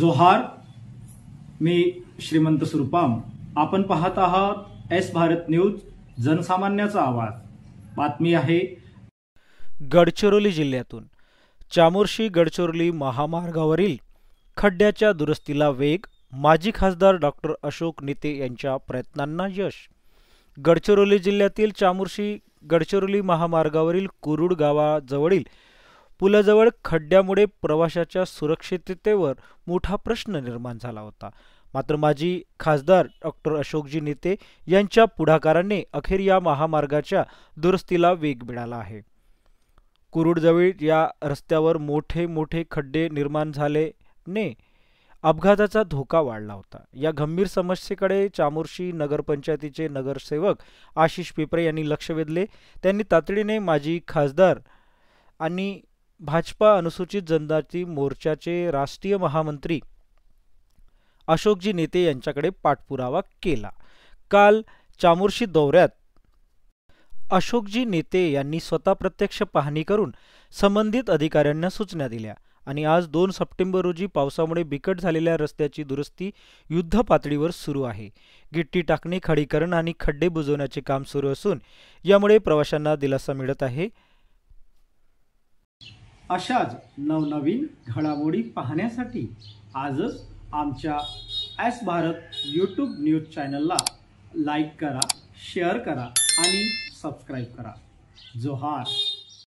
जोहार, मी श्रीमंत सुरपाम। आपण पाहत आहात एस भारत न्यूज, जनसामान्याचा आवाज। बातमी आहे गडचिरोली जिल्ह्यातून चामोर्शी गडचिरोली महामार्गावरील खड्ड्याच्या दुरुस्तीला वेग। माजी खासदार डॉक्टर अशोक नेते यांच्या प्रयत्नांना यश। गडचिरोली जिल्ह्यातील चामोर्शी गडचिरोली महामार्गावरील कुरुड गावाजवळील पुलाजवळ खड्ड्यामुळे प्रवाशाच्या सुरक्षिततेवर मोठा प्रश्न निर्माण झाला होता। मात्र माजी खासदार डॉक्टर अशोकजी नेते यांच्या पुढाकाराने अखेर या महामार्गाच्या दुरुस्तीला वेग मिळाला आहे। कुरुडजवळ या रस्त्यावर मोठे मोठे खड्डे निर्माण झाल्याने अपघाताचा धोका वाढला होता। या गंभीर समस्येकडे चामोर्शी नगरपंचायतीचे नगरसेवक आशिष पिपरे यांनी लक्ष वेधले। त्यांनी तातडीने माजी खासदार आणि भाजपा अनुसूचित जनजाती मोर्चाचे राष्ट्रीय महामंत्री अशोकजी नेते यांच्याकडे पाठपुरावा केला। काल चामोर्शी दौऱ्यात अशोकजी नेते यांनी स्वतः प्रत्यक्ष पाहणी करून संबंधित अधिकाऱ्यांना सूचना दिल्या आणि आज 2 सप्टेंबर रोजी पावसामुळे बिकट झालेल्या रस्त्याची दुरुस्ती युद्धपातळीवर सुरू आहे। गिट्टी टाकणे, खडीकरण आणि खड्डे बुजवण्याचे काम सुरू असून यामुळे प्रवाशांना दिलासा मिळत आहे। अशाच नवनवीन घडामोडी पाहण्यासाठी आजच आमच्या एस भारत यूट्यूब न्यूज चॅनलला लाईक करा, शेअर करा आणि सबस्क्राईब करा। जोहार।